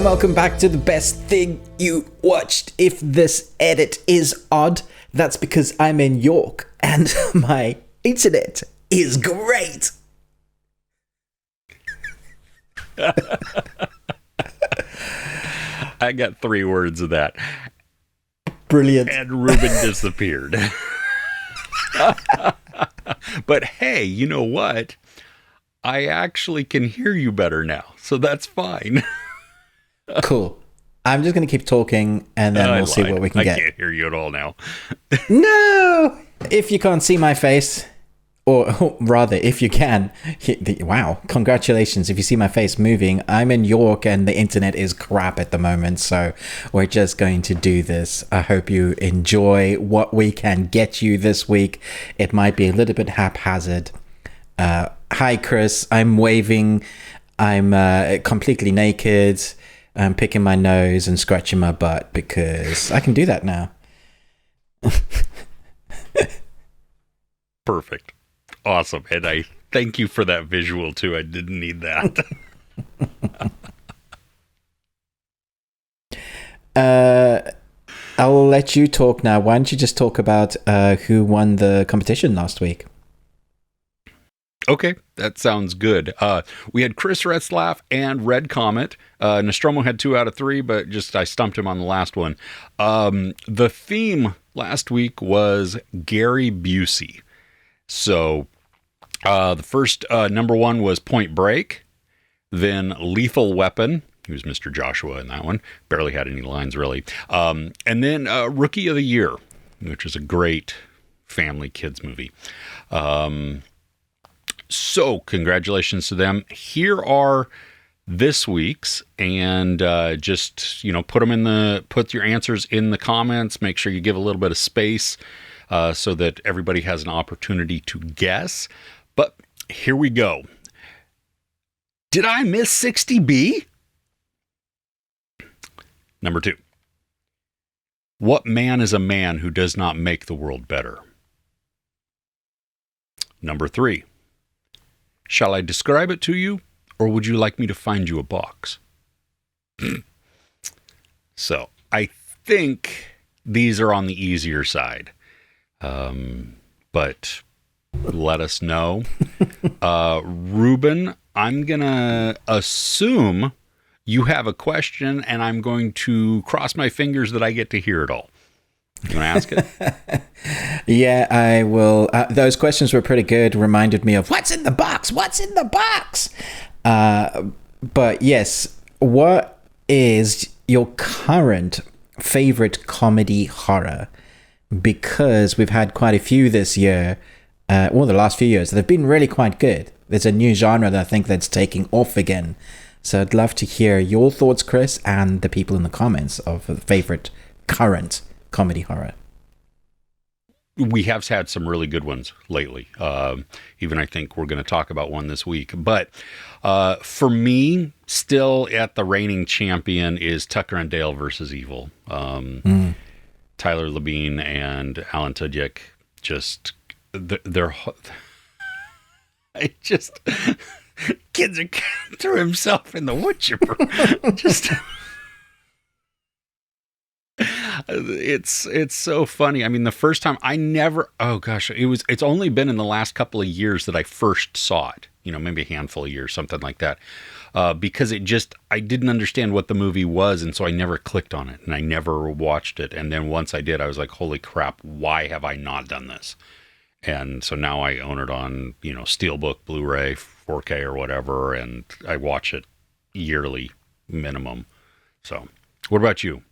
and welcome back to the best thing you watched. If this edit is odd, that's because I'm in York and my internet is great. I got 3 words of that. Brilliant. And Ruben disappeared. But hey, you know what? I actually can hear you better now, so that's fine. Cool. I'm just going to keep talking and then we'll see what we can get. I can't hear you at all now. No! If you can't see my face, or rather, if you can, wow, congratulations. If you see my face moving, I'm in York and the internet is crap at the moment, so we're just going to do this. I hope you enjoy what we can get you this week. It might be a little bit haphazard. Hi, Chris. I'm waving. I'm completely naked. I'm picking my nose and scratching my butt because I can do that now. Perfect. Awesome. And I thank you for that visual too. I didn't need that. I'll let you talk now. Why don't you just talk about who won the competition last week? Okay, that sounds good. We had Chris Retzlaff and Red Comet. Nostromo had 2 out of 3, but just I stumped him on the last one. The theme last week was Gary Busey. So the first number 1 was Point Break, then Lethal Weapon. He was Mr. Joshua in that one. Barely had any lines, really. And then Rookie of the Year, which is a great family kids movie. So congratulations to them. Here are this week's, and just, put your answers in the comments. Make sure you give a little bit of space so that everybody has an opportunity to guess. But here we go. Did I miss 60B? Number 2. What man is a man who does not make the world better? Number 3. Shall I describe it to you, or would you like me to find you a box? So, I think these are on the easier side. But let us know. Ruben, I'm going to assume you have a question, and I'm going to cross my fingers that I get to hear it all. You want to ask it? Yeah, I will. Those questions were pretty good. Reminded me of what's in the box? What's in the box? But yes, what is your current favorite comedy horror? Because we've had quite a few this year, the last few years, that have been really quite good. There's a new genre that I think that's taking off again. So I'd love to hear your thoughts, Chris, and the people in the comments of the favorite current comedy horror. We have had some really good ones lately. Even I think we're going to talk about one this week. But for me, still at the reigning champion is Tucker and Dale versus Evil. Tyler Labine and Alan Tudyk just they're kids are threw himself in the wood chipper. Just. It's so funny. I mean, the first time it's only been in the last couple of years that I first saw it, maybe a handful of years, something like that. Because I didn't understand what the movie was. And so I never clicked on it and I never watched it. And then once I did, I was like, holy crap, why have I not done this? And so now I own it on, Steelbook, Blu-ray, 4K or whatever. And I watch it yearly minimum. So what about you?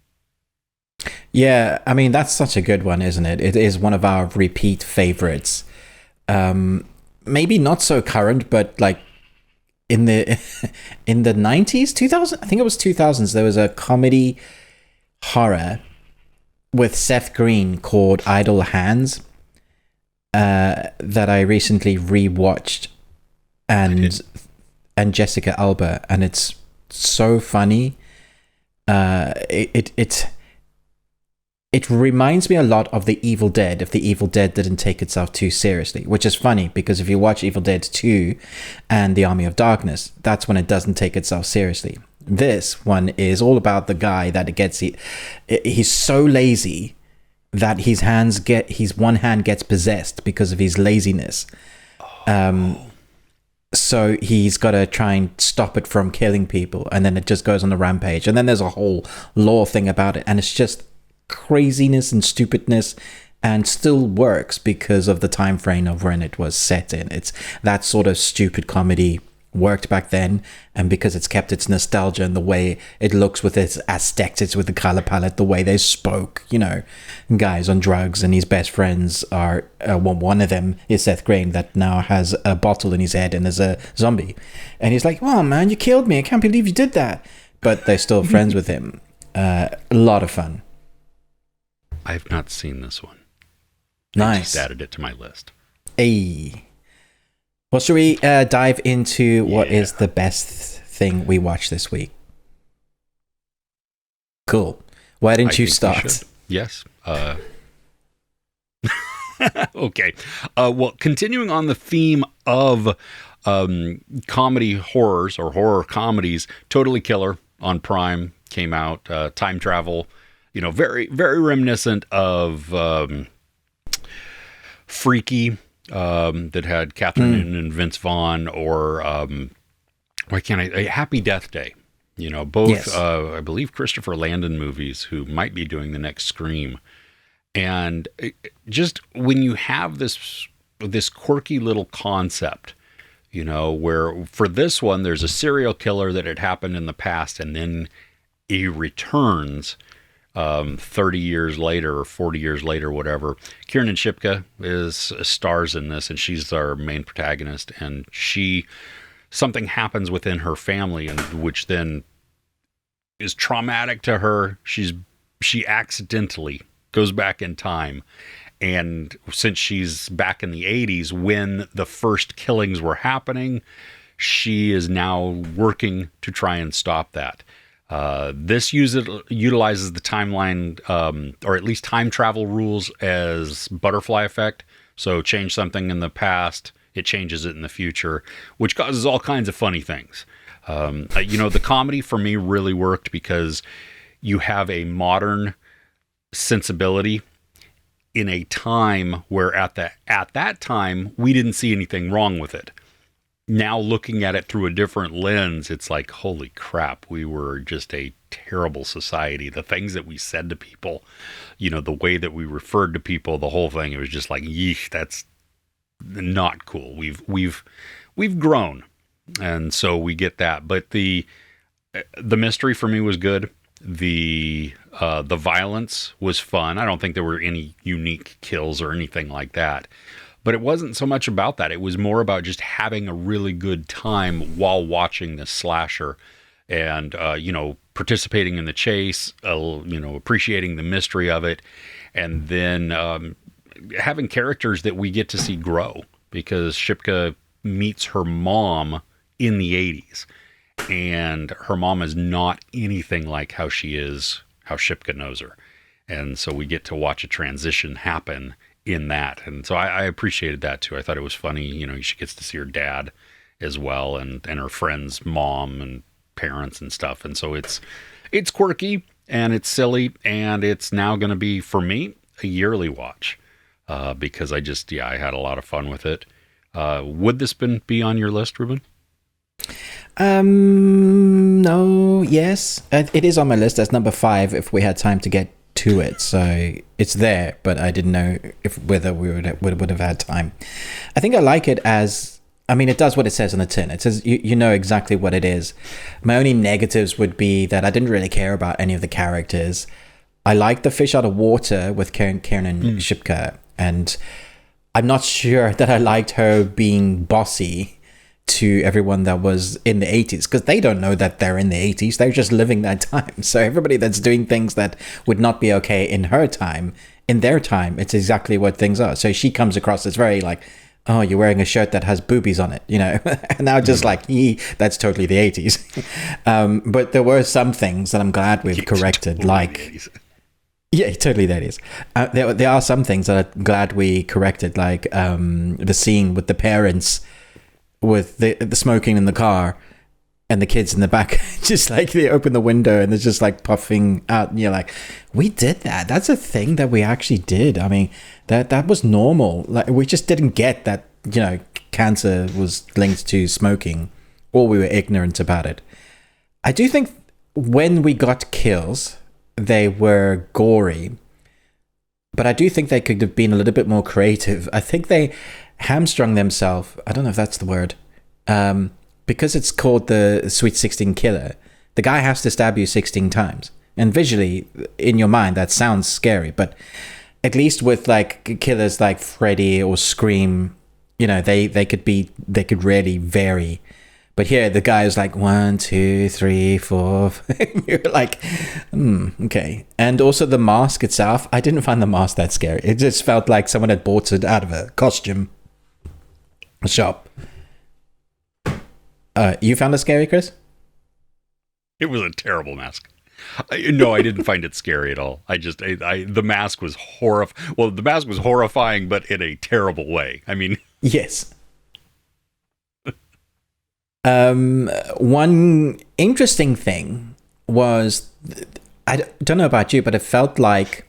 Yeah, I mean, that's such a good one, isn't it? It is one of our repeat favorites. Maybe not so current, but like in the 90s, 2000, I think it was 2000s, there was a comedy horror with Seth Green called Idle Hands that I recently rewatched, and Jessica Alba, and it's so funny. It reminds me a lot of The Evil Dead, if The Evil Dead didn't take itself too seriously, which is funny because if you watch Evil Dead 2 and The Army of Darkness, that's when it doesn't take itself seriously. This one is all about the guy that he's so lazy that his one hand gets possessed because of his laziness. So he's got to try and stop it from killing people, and then it just goes on a rampage. And then there's a whole lore thing about it, and it's just craziness and stupidness, and still works because of the time frame of when it was set in. It's that sort of stupid comedy worked back then, and because it's kept its nostalgia and the way it looks with its aesthetics, with the color palette, the way they spoke, guys on drugs, and his best friends are one of them is Seth Green, that now has a bottle in his head and is a zombie, and he's like, oh man, you killed me, I can't believe you did that, but they're still friends with him. A lot of fun. I've not seen this one. Nice. I just added it to my list. Hey. Well, should we dive into what is the best thing we watched this week? Cool. Why didn't you start? Yes. Okay. Well, continuing on the theme of comedy horrors or horror comedies, Totally Killer on Prime came out. Time travel, very, very reminiscent of Freaky. That had Catherine Newton and Vince Vaughn, or Happy Death Day. Both, yes. I believe, Christopher Landon movies, who might be doing the next Scream. And just when you have this quirky little concept, where for this one, there's a serial killer that had happened in the past, and then he returns 30 years later or 40 years later, whatever. Kiernan Shipka stars in this, and she's our main protagonist, and something happens within her family, and which then is traumatic to her. She accidentally goes back in time, and since she's back in the 80s when the first killings were happening, she is now working to try and stop that. This utilizes the timeline, or at least time travel rules, as butterfly effect. So change something in the past, it changes it in the future, which causes all kinds of funny things. The comedy for me really worked because you have a modern sensibility in a time where at that time we didn't see anything wrong with it. Now looking at it through a different lens, it's like, holy crap, we were just a terrible society. The things that we said to people, the way that we referred to people, the whole thing, it was just like, yeesh, that's not cool. We've grown. And so we get that. But the mystery for me was good. The violence was fun. I don't think there were any unique kills or anything like that. But it wasn't so much about that. It was more about just having a really good time while watching this slasher, and participating in the chase, appreciating the mystery of it, and then having characters that we get to see grow, because Shipka meets her mom in the 80s, and her mom is not anything like how Shipka knows her. And so we get to watch a transition happen in that. And so I appreciated that too. I thought it was funny. She gets to see her dad as well, and her friend's mom and parents and stuff. And so it's quirky and it's silly, and it's now going to be, for me, a yearly watch, because I had a lot of fun with it. Would this be on your list, Ruben? No, yes. It is on my list as number 5 if we had time to get to it, so it's there, but I didn't know whether we would have had time. I think I like it as, it does what it says on the tin. It says you know exactly what it is. My only negatives would be that I didn't really care about any of the characters. I liked the fish out of water with Kiernan Shipka, and I'm not sure that I liked her being bossy to everyone that was in the 80s, because they don't know that they're in the 80s. They're just living that time. So everybody that's doing things that would not be okay in her time, in their time, it's exactly what things are. So she comes across as very like, oh, you're wearing a shirt that has boobies on it, and now just like, that's totally the 80s. But there were some things that I'm glad we've corrected, like... Yeah, totally that is. There are some things that I'm glad we corrected, like the scene with the parents with the smoking in the car. and the kids in the back just like they open the window and they're just like puffing out, and you're like, we did that. That's a thing that we actually did. I mean, that was normal. Like, we just didn't get that, you know, cancer was linked to smoking, or we were ignorant about it. I do think when we got kills, they were gory, but I do think they could have been a little bit more creative. I think they hamstrung themselves. I don't know if that's the word. Because it's called the Sweet 16 Killer, the guy has to stab you 16 times. And visually, in your mind, that sounds scary. But at least with like killers like Freddy or Scream, you know, they could really vary. But here, the guy is like 1, 2, 3, 4. You're like, okay. And also the mask itself, I didn't find the mask that scary. It just felt like someone had bought it out of a costume shop. You found it scary, Chris? It was a terrible mask. No, I didn't find it scary at all. The mask was the mask was horrifying, but in a terrible way. I mean, yes. One interesting thing was, I don't know about you, but it felt like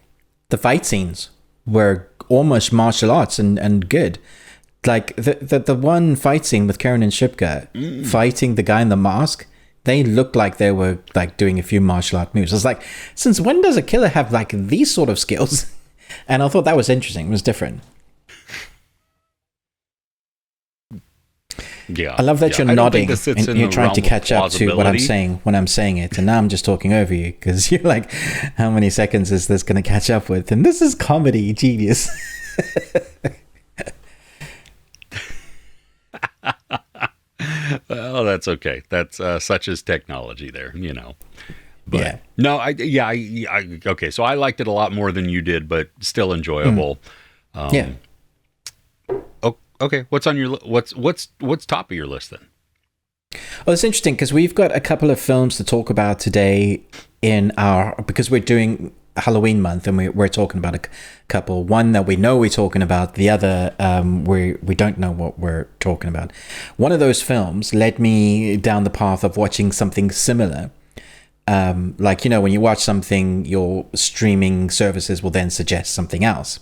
the fight scenes were almost martial arts and good. Like the one fight scene with Karen and Shipka fighting the guy in the mask, they looked like they were like doing a few martial art moves. I was like, since when does a killer have like these sort of skills? And I thought that was interesting. It was different. Yeah, I love that you're nodding and you're trying to catch up to what I'm saying when I'm saying it. And now I'm just talking over you because you're like, how many seconds is this going to catch up with? And this is comedy genius. Well, that's okay. That's such as technology there, you know. But yeah. No, okay. So I liked it a lot more than you did, but still enjoyable. Yeah. Okay. What's on your what's top of your list then? Well, it's interesting because we've got a couple of films to talk about today because we're doing Halloween month and we're talking about a couple. One that we know we're talking about, the other we don't know what we're talking about. One of those films led me down the path of watching something similar. Like, you know, when you watch something, your streaming services will then suggest something else.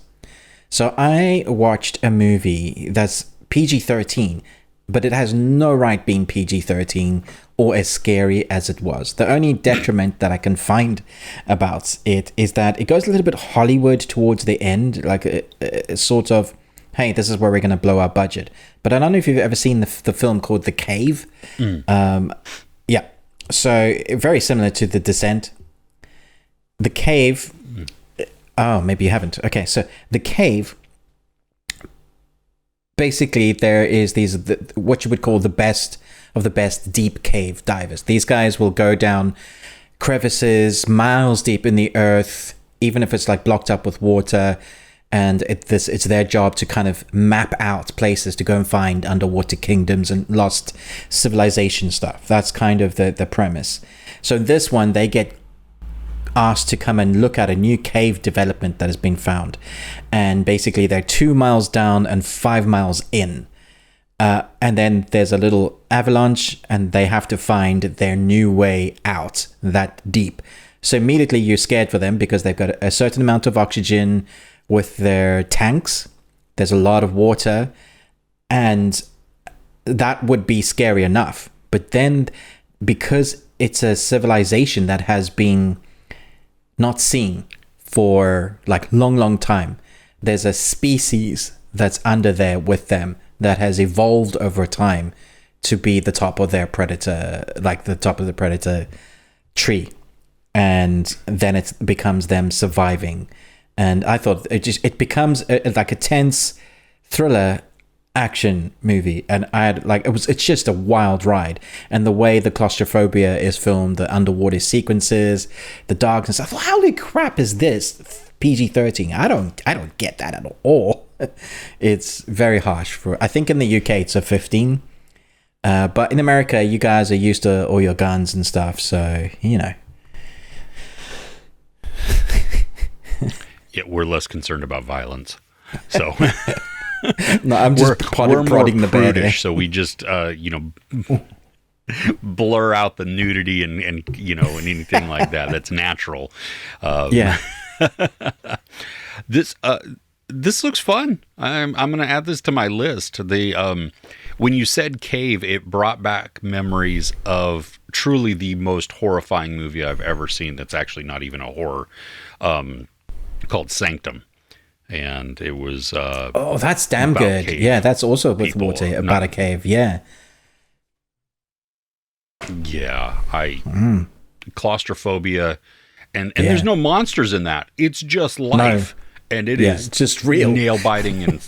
So I watched a movie that's PG-13, but it has no right being PG-13 or as scary as it was. The only detriment that I can find about it is that it goes a little bit Hollywood towards the end, like a sort of, hey, this is where we're going to blow our budget. But I don't know if you've ever seen the film called The Cave. Yeah. So very similar to The Descent. The Cave... Oh, maybe you haven't. Okay, so The Cave, basically there is what you would call the best of the best deep cave divers. These guys will go down crevices miles deep in the earth, even if it's like blocked up with water, and it's their job to kind of map out places to go and find underwater kingdoms and lost civilization stuff. That's kind of the premise. So this one, they get asked to come and look at a new cave development that has been found, and basically they're 2 miles down and 5 miles in, and then there's a little avalanche and they have to find their new way out that deep. So immediately you're scared for them because they've got a certain amount of oxygen with their tanks, there's a lot of water, and that would be scary enough. But then because it's a civilization that has been not seen for like long time, there's a species that's under there with them that has evolved over time to be the top of their predator, like the top of the predator tree, and then it becomes them surviving. And I thought it becomes like a tense thriller action movie, and it's just a wild ride. And the way the claustrophobia is filmed, the underwater sequences, the darkness, I thought, holy crap, is this PG-13? I don't get that at all. It's very harsh I think in the UK it's a 15, but in America you guys are used to all your guns and stuff, so you know. Yeah, we're less concerned about violence, so. No, I'm just prodding the bear. So we just, blur out the nudity and and anything like that. That's natural. Yeah. This looks fun. I'm going to add this to my list. When you said cave, it brought back memories of truly the most horrifying movie I've ever seen. That's actually not even a horror, called Sanctum. And it was that's damn good. Yeah, that's also with water about a cave. Yeah. Claustrophobia, and there's no monsters in that. It's just life, and it is just real nail biting and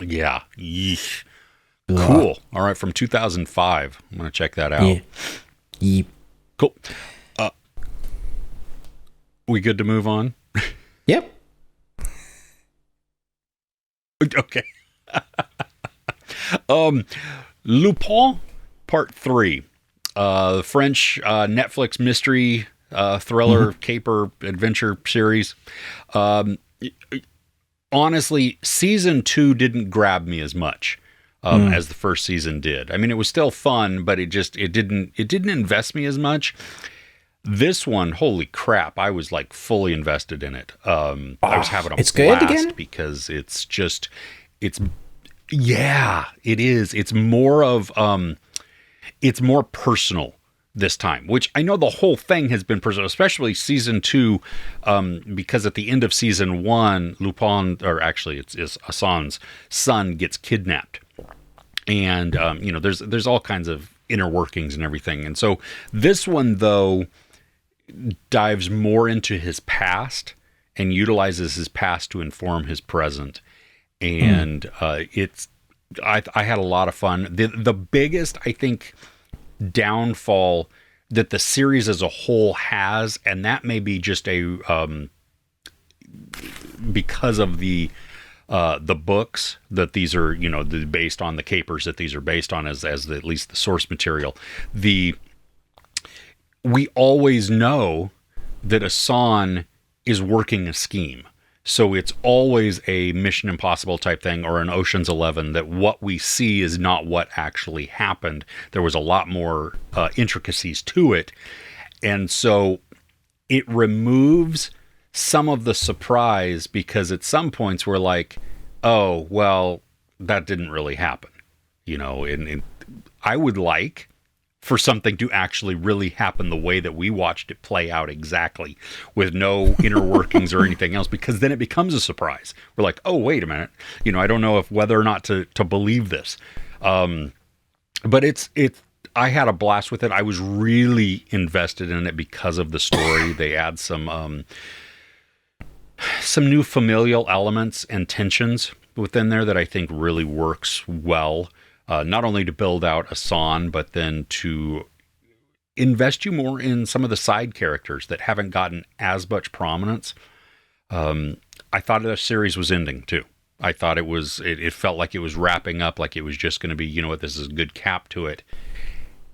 yeah. Yeesh. Cool. All right, from 2005. I'm gonna check that out. Yeah. Cool. We good to move on? Yep. Okay. Lupin Part 3. French Netflix mystery thriller caper adventure series. Honestly, season 2 didn't grab me as much as the first season did. I mean, it was still fun, but it didn't invest me as much. This one, holy crap, I was like fully invested in it. I was having a blast good again? Because it is. It's more of it's more personal this time, which I know the whole thing has been personal, especially season 2, because at the end of season 1, Lupin, or actually it's Hassan's son, gets kidnapped. And there's all kinds of inner workings and everything. And so this one, though, dives more into his past and utilizes his past to inform his present. And I had a lot of fun. The biggest, I think, downfall that the series as a whole has, and that may be just because of the books that these are, based on, the capers that these are based on as at least the source material. We always know that Hassan is working a scheme. So it's always a Mission Impossible type thing, or an Ocean's 11, that what we see is not what actually happened. There was a lot more intricacies to it. And so it removes some of the surprise, because at some points we're like, oh, well, that didn't really happen. And I would like for something to actually really happen the way that we watched it play out exactly, with no inner workings or anything else, because then it becomes a surprise. We're like, oh, wait a minute. I don't know whether or not to believe this. But I had a blast with it. I was really invested in it because of the story. They add some new familial elements and tensions within there that I think really works well. Not only to build out Hassan, but then to invest you more in some of the side characters that haven't gotten as much prominence. I thought the series was ending too. I thought it felt like it was wrapping up, like it was just going to be, this is a good cap to it.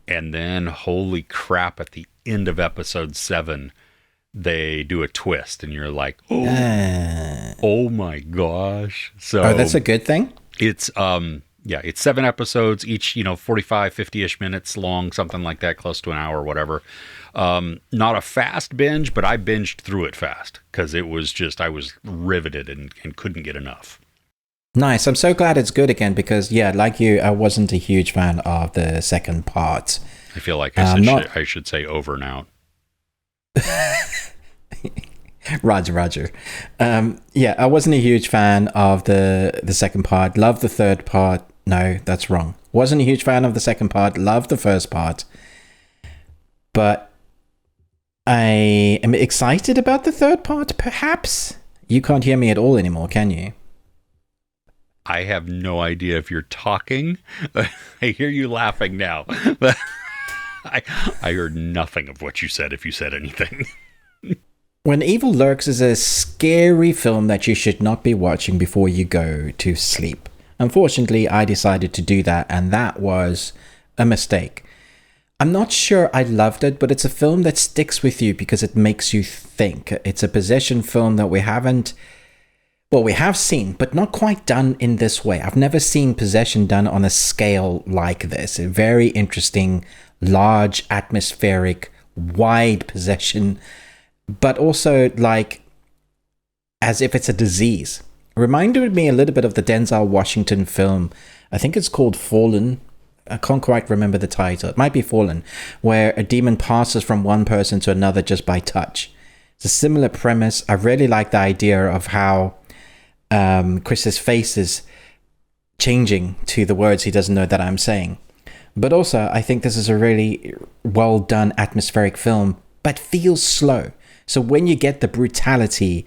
And then, holy crap, at the end of episode 7, they do a twist, and you're like, oh my gosh. So that's a good thing? It's, it's 7 episodes, each, 45, 50-ish minutes long, something like that, close to an hour or whatever. Not a fast binge, but I binged through it fast, because it was just, I was riveted and couldn't get enough. Nice. I'm so glad it's good again, because, like you, I wasn't a huge fan of the second part. I feel like I should say over and out. Roger. I wasn't a huge fan of the second part. Loved the third part. No, that's wrong. Wasn't a huge fan of the second part. Loved the first part. But I am excited about the third part, perhaps? You can't hear me at all anymore, can you? I have no idea if you're talking. I hear you laughing now. But I heard nothing of what you said, if you said anything. When Evil Lurks is a scary film that you should not be watching before you go to sleep. Unfortunately, I decided to do that, and that was a mistake. I'm not sure I loved it, but it's a film that sticks with you because it makes you think. It's a possession film that we haven't Well, we have seen, but not quite done in this way. I've never seen possession done on a scale like this. A very interesting, large, atmospheric, wide possession, but also like as if it's a disease. It reminded me a little bit of the Denzel Washington film. I think it's called Fallen. I can't quite remember the title. It might be Fallen, where a demon passes from one person to another just by touch. It's a similar premise. I really like the idea of how Chris's face is changing to the words he doesn't know that I'm saying. But also, I think this is a really well done atmospheric film, but feels slow. So when you get the brutality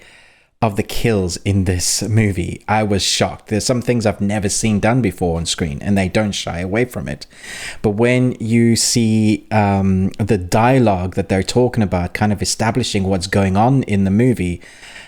of the kills in this movie, I was shocked. There's some things I've never seen done before on screen, and they don't shy away from it. But when you see the dialogue that they're talking about, kind of establishing what's going on in the movie,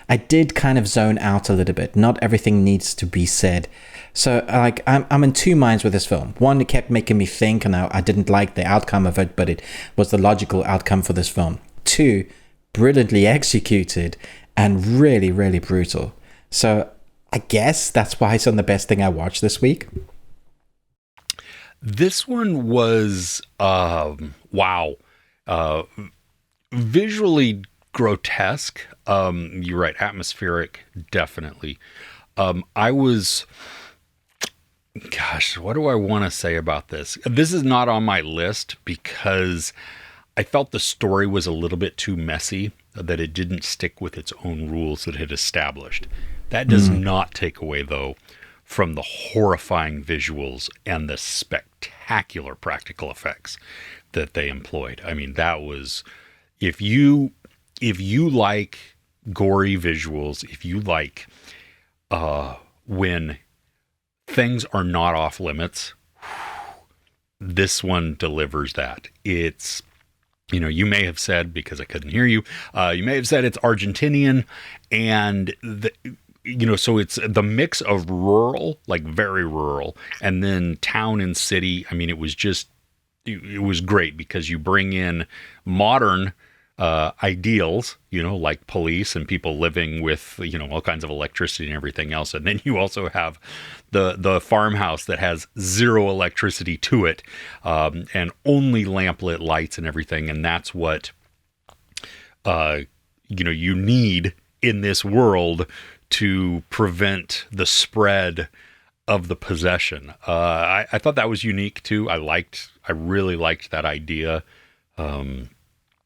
I did kind of zone out a little bit. Not everything needs to be said. So like I'm in two minds with this film. One, it kept making me think, and I didn't like the outcome of it, but it was the logical outcome for this film. Two, brilliantly executed and really, really brutal. So I guess that's why it's on the best thing I watched this week. This one was, wow. Visually grotesque. You're right. Atmospheric, definitely. I was, gosh, what do I want to say about this? This is not on my list because I felt the story was a little bit too messy, that it didn't stick with its own rules that it had established. That does not take away, though, from the horrifying visuals and the spectacular practical effects that they employed. I mean, that was, if you like gory visuals, if you like when things are not off limits, this one delivers that. It's, you know, you may have said, because I couldn't hear you, you may have said it's Argentinian, and so it's the mix of rural, like very rural, and then town and city. I mean, it was great because you bring in modern ideals, like police and people living with, all kinds of electricity and everything else. And then you also have the farmhouse that has zero electricity to it, and only lamplit lights and everything. And that's what, you need in this world to prevent the spread of the possession. I thought that was unique too. I really liked that idea.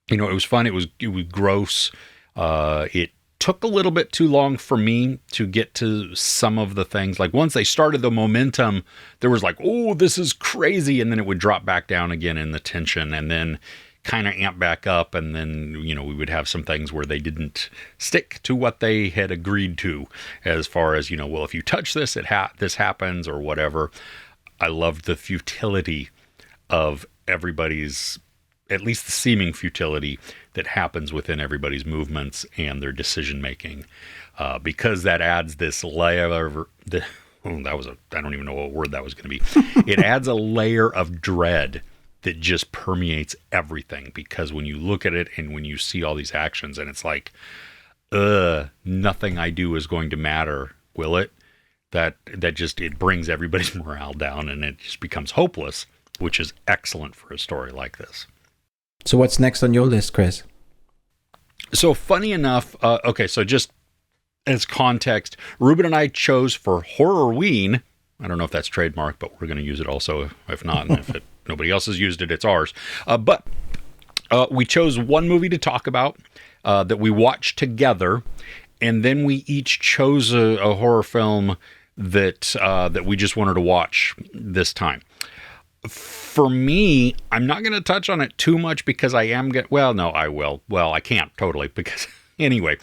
It was fun. It was gross. It took a little bit too long for me to get to some of the things. Like once they started the momentum, there was like, oh, this is crazy. And then it would drop back down again in the tension and then kind of amp back up. And then, we would have some things where they didn't stick to what they had agreed to as far as, well, if you touch this, this happens or whatever. I loved the futility of everybody's, at least the seeming futility that happens within everybody's movements and their decision making, because that adds this layer of I don't even know what word that was going to be. It adds a layer of dread that just permeates everything, because when you look at it and when you see all these actions and it's like, nothing I do is going to matter, will it? That just, it brings everybody's morale down and it just becomes hopeless, which is excellent for a story like this. So what's next on your list, Chris? So funny enough, so just as context, Ruben and I chose for Horrorween, I don't know if that's trademark, but we're going to use it also if not, and if nobody else has used it, it's ours. But we chose one movie to talk about that we watched together, and then we each chose a horror film that we just wanted to watch this time. For me, I'm not going to touch on it too much because I am I will. Well, I can't totally because anyway,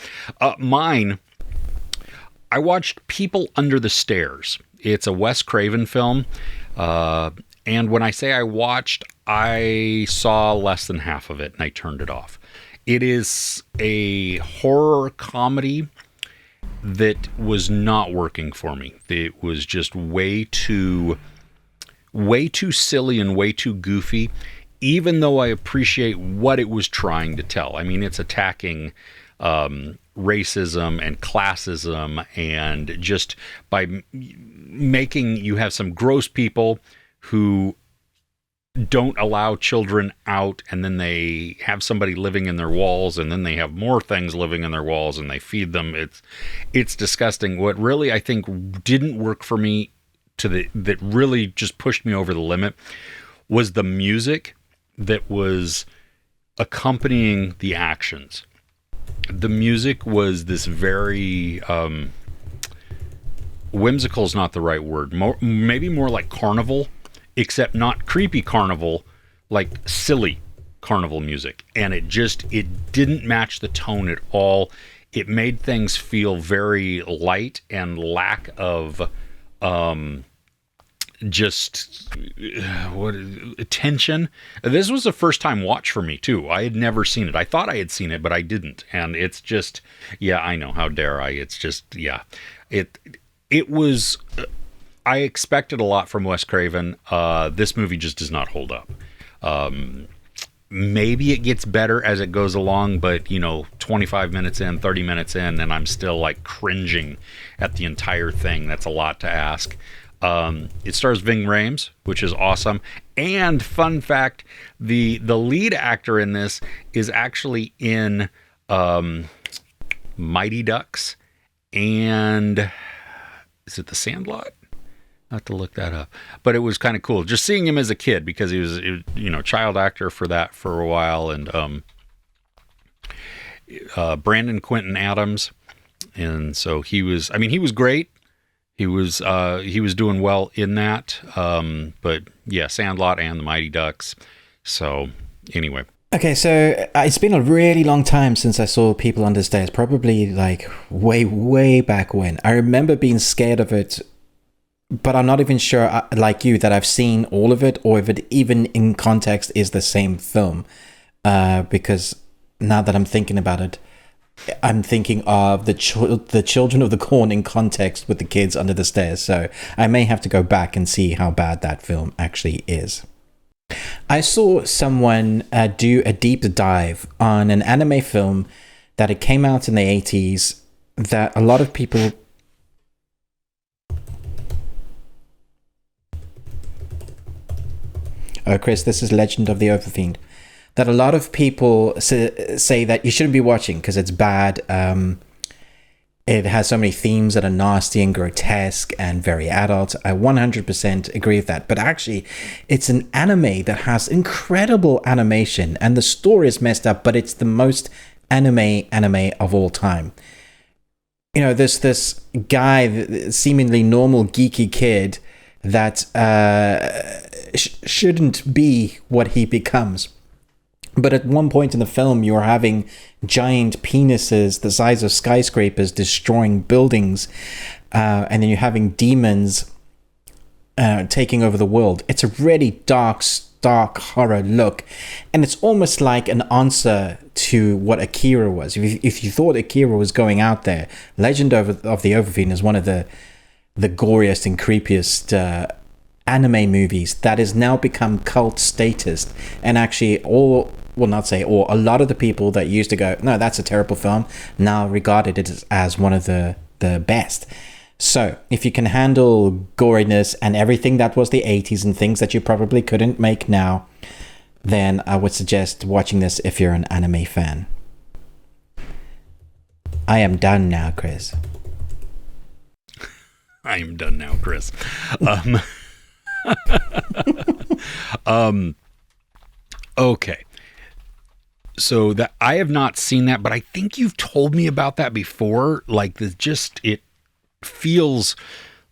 mine, I watched People Under the Stairs. It's a Wes Craven film. And when I say I watched, I saw less than half of it and I turned it off. It is a horror comedy that was not working for me. It was just way too silly and way too goofy. even though I appreciate what it was trying to tell. I mean, it's attacking racism and classism, and just by making you have some gross people who don't allow children out, and then they have somebody living in their walls, and then they have more things living in their walls, and they feed them. It's disgusting. What really, I think, didn't work for me that really just pushed me over the limit was the music that was accompanying the actions. The music was this very whimsical is not the right word. Maybe more like carnival, except not creepy carnival, like silly carnival music. And it didn't match the tone at all. It made things feel very light and lack of attention. This was a first time watch for me too. I had never seen it. I thought I had seen it, but I didn't. And it's just, yeah, I know, how dare I? It's just, yeah, it was, I expected a lot from Wes Craven. This movie just does not hold up. Maybe it gets better as it goes along, but 25 minutes in, 30 minutes in, and I'm still like cringing at the entire thing. That's a lot to ask. It stars Ving Rhames, which is awesome. And fun fact, the lead actor in this is actually in Mighty Ducks, and is it The Sandlot? I have to look that up. But it was kind of cool just seeing him as a kid, because he was child actor for that for a while, and Brandon Quinton Adams, and so he was great. He was doing well in that, but yeah, Sandlot and the Mighty Ducks. So anyway. Okay, so it's been a really long time since I saw People Under Stairs, probably like way, way back when. I remember being scared of it, but I'm not even sure, like you, that I've seen all of it, or if it even in context is the same film, because now that I'm thinking about it, I'm thinking of the Children of the Corn in context with the kids under the stairs, so I may have to go back and see how bad that film actually is. I saw someone do a deep dive on an anime film that it came out in the 80s that a lot of people... Oh, Chris, this is Legend of the Overfiend. That a lot of people say that you shouldn't be watching because it's bad. It has so many themes that are nasty and grotesque and very adult. I 100% agree with that. But actually, it's an anime that has incredible animation, and the story is messed up, but it's the most anime of all time. There's this guy, seemingly normal geeky kid, that shouldn't be what he becomes. But at one point in the film, you're having giant penises the size of skyscrapers destroying buildings, and then you're having demons taking over the world. It's a really dark horror look, and it's almost like an answer to what Akira was. If you thought Akira was going out there, Legend of the Overfiend is one of the goriest and creepiest anime movies that has now become cult status, and actually a lot of the people that used to go, no, that's a terrible film, now regarded it as one of the best. So if you can handle goriness and everything that was the 80s and things that you probably couldn't make now, then I would suggest watching this if you're an anime fan. I am done now, Chris. I am done now, Chris. Okay. So that I have not seen that, but I think you've told me about that before. Like it feels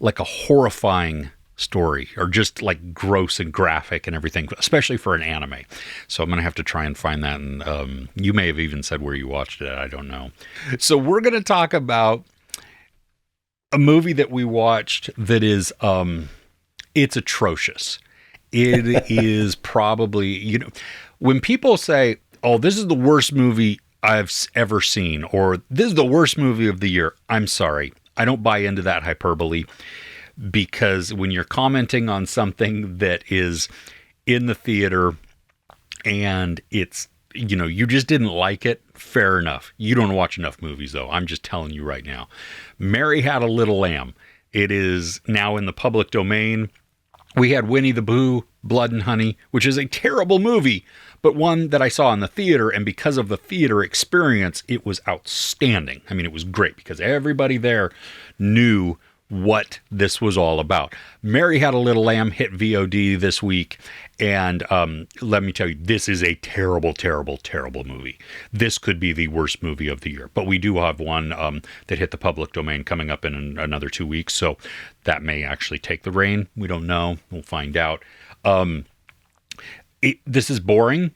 like a horrifying story, or just like gross and graphic and everything, especially for an anime. So I'm going to have to try and find that. And you may have even said where you watched it. I don't know. So we're going to talk about a movie that we watched that is, it's atrocious. It is probably, when people say, oh, this is the worst movie I've ever seen, or this is the worst movie of the year, I'm sorry. I don't buy into that hyperbole, because when you're commenting on something that is in the theater and it's, you just didn't like it. Fair enough. You don't watch enough movies, though. I'm just telling you right now. Mary Had a Little Lamb. It is now in the public domain. We had Winnie the Pooh, Blood and Honey, which is a terrible movie, but one that I saw in the theater, and because of the theater experience, it was outstanding. I mean, it was great because everybody there knew what this was all about. Mary Had a Little Lamb hit VOD this week, and let me tell you, this is a terrible, terrible, terrible movie. This could be the worst movie of the year, but we do have one that hit the public domain coming up in another 2 weeks, so that may actually take the reign. We don't know. We'll find out. This is boring.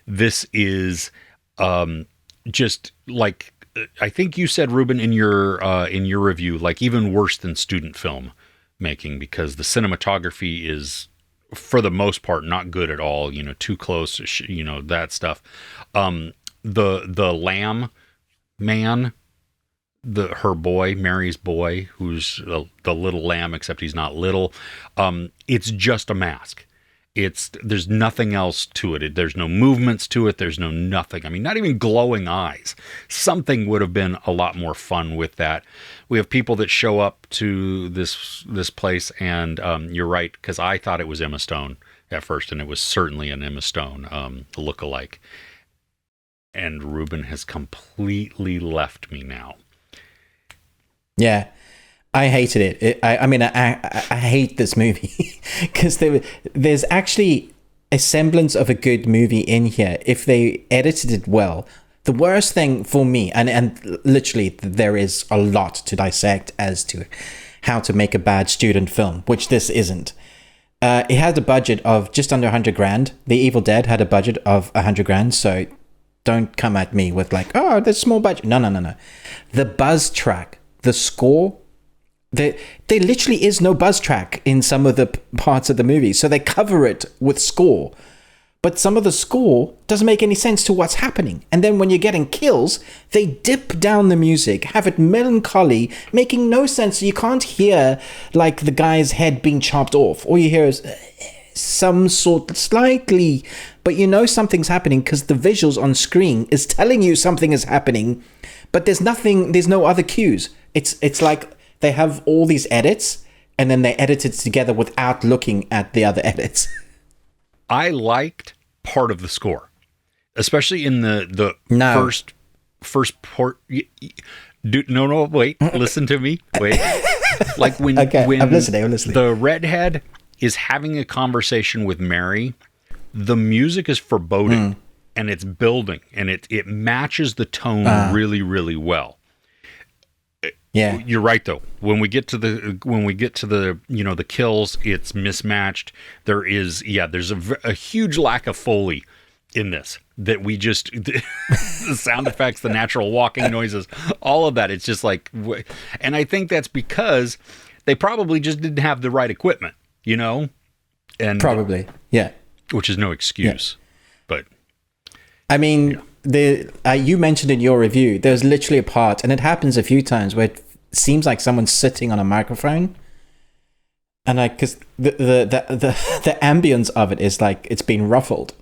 This is just like, I think you said, Ruben, in your review, like even worse than student film making, because the cinematography is, for the most part, not good at all. Too close, that stuff. The lamb man, her boy, Mary's boy, who's the little lamb, except he's not little. It's just a mask. There's nothing else to it. There's no movements to it. There's no nothing. I mean, not even glowing eyes. Something would have been a lot more fun with that. We have people that show up to this place, and you're right, because I thought it was Emma Stone at first, and it was certainly an Emma Stone look-alike. And Ruben has completely left me now. Yeah. I hated it. I hate this movie because there's actually a semblance of a good movie in here if they edited it well. The worst thing for me, and literally there is a lot to dissect as to how to make a bad student film, which this isn't. It had a budget of just under 100 grand. The Evil Dead had a budget of 100 grand, so don't come at me with like, oh, there's a small budget. No. The buzz track, the score, there literally is no buzz track in some of the parts of the movie, so they cover it with score. But some of the score doesn't make any sense to what's happening. And then when you're getting kills, they dip down the music, have it melancholy, making no sense. So you can't hear like the guy's head being chopped off. All you hear is some sort slightly, but something's happening because the visuals on screen is telling you something is happening, but there's no other cues. It's like they have all these edits and then they edit it together without looking at the other edits. I liked part of the score, especially in the first port. No, wait, listen to me. Wait. Like when I'm listening. The redhead is having a conversation with Mary, the music is foreboding and it's building and it matches the tone really, really well. Yeah, you're right though. When we get to the the kills, it's mismatched. There's a huge lack of Foley in this that we just the sound effects, the natural walking noises, all of that. It's just like, and I think that's because they probably just didn't have the right equipment, and probably, yeah, which is no excuse, but I mean. Yeah. You mentioned in your review, there's literally a part, and it happens a few times, where it seems like someone's sitting on a microphone, and because the ambience of it is like it's been ruffled.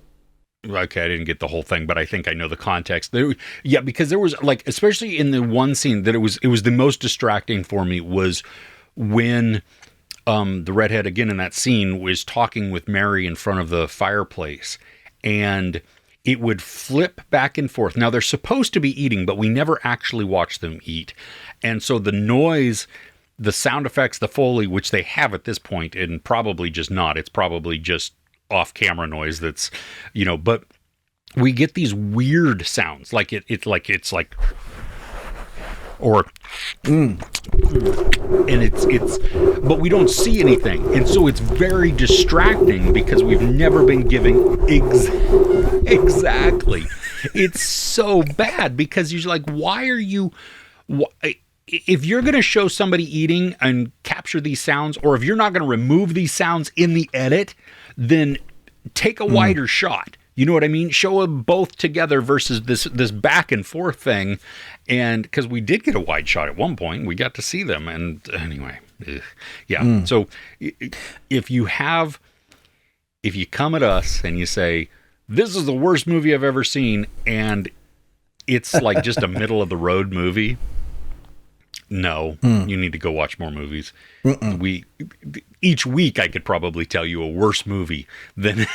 Okay, I didn't get the whole thing, but I think I know the context. Because there was like, especially in the one scene that it was the most distracting for me was when the redhead again in that scene was talking with Mary in front of the fireplace, and it would flip back and forth. Now, they're supposed to be eating, but we never actually watch them eat. And so the noise, the sound effects, the Foley, which they have at this point, and probably just not, it's probably just off-camera noise that's, but we get these weird sounds. Like it's like, or, and it's, but we don't see anything. And so it's very distracting because we've never been giving exactly. It's so bad because you're like, if you're going to show somebody eating and capture these sounds, or if you're not going to remove these sounds in the edit, then take a wider shot. You know what I mean? Show them both together versus this back and forth thing. And because we did get a wide shot at one point, we got to see them. And anyway, yeah. So if you come at us and you say, this is the worst movie I've ever seen, and it's like just a middle of the road movie. No, you need to go watch more movies. Each week I could probably tell you a worse movie than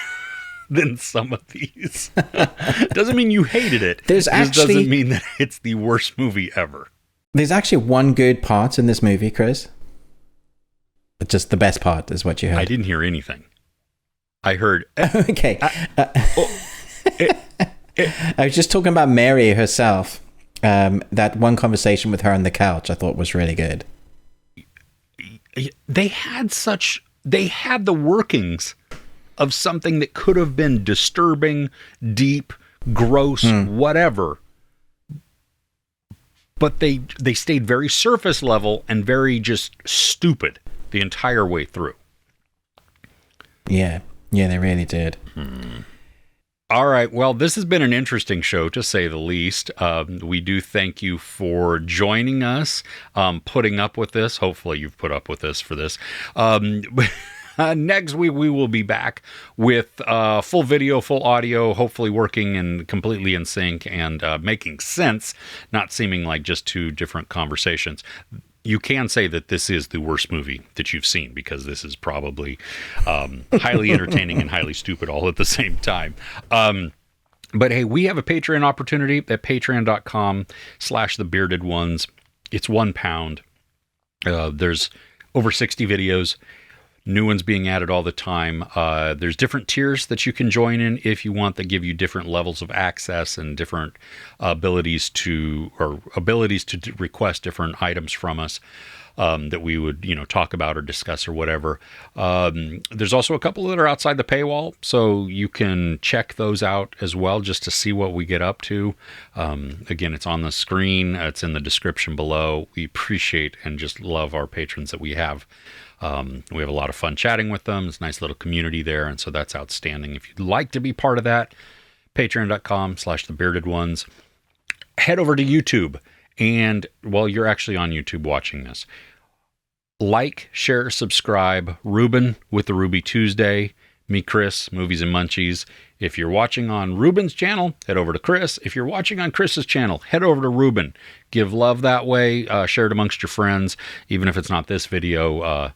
some of these. Doesn't mean you hated it. It doesn't mean that it's the worst movie ever. There's actually one good part in this movie, Chris. But just the best part is what you heard. I didn't hear anything. I heard... okay. I was just talking about Mary herself. That one conversation with her on the couch I thought was really good. They had the workings of something that could have been disturbing, deep, gross, whatever. But they stayed very surface level and very just stupid the entire way through. Yeah, they really did. All right. Well, this has been an interesting show, to say the least. We do thank you for joining us, putting up with this. Hopefully you've put up with this for this. Next week, we will be back with full video, full audio, hopefully working and completely in sync and making sense, not seeming like just two different conversations. You can say that this is the worst movie that you've seen, because this is probably highly entertaining and highly stupid all at the same time. But hey, we have a Patreon opportunity at patreon.com/thebeardedones. It's £1. There's over 60 videos. New ones being added all the time. There's different tiers that you can join in if you want, that give you different levels of access and different abilities to request different items from us that we would, talk about or discuss or whatever. There's also a couple that are outside the paywall, so you can check those out as well just to see what we get up to. Again, it's on the screen. It's in the description below. We appreciate and just love our patrons that we have. We have a lot of fun chatting with them. It's a nice little community there, and so that's outstanding. If you'd like to be part of that, patreon.com/thebeardedones. Head over to YouTube, and while you're actually on YouTube watching this, like, share, subscribe. Ruben with the Ruby Tuesday. Me, Chris, Movies and Munchies. If you're watching on Ruben's channel, head over to Chris. If you're watching on Chris's channel, head over to Ruben. Give love that way. Share it amongst your friends, even if it's not this video,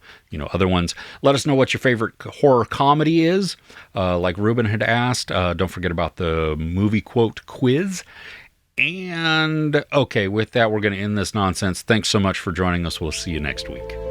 other ones. Let us know what your favorite horror comedy is. Like Ruben had asked, don't forget about the movie quote quiz. And okay, with that, we're going to end this nonsense. Thanks so much for joining us. We'll see you next week.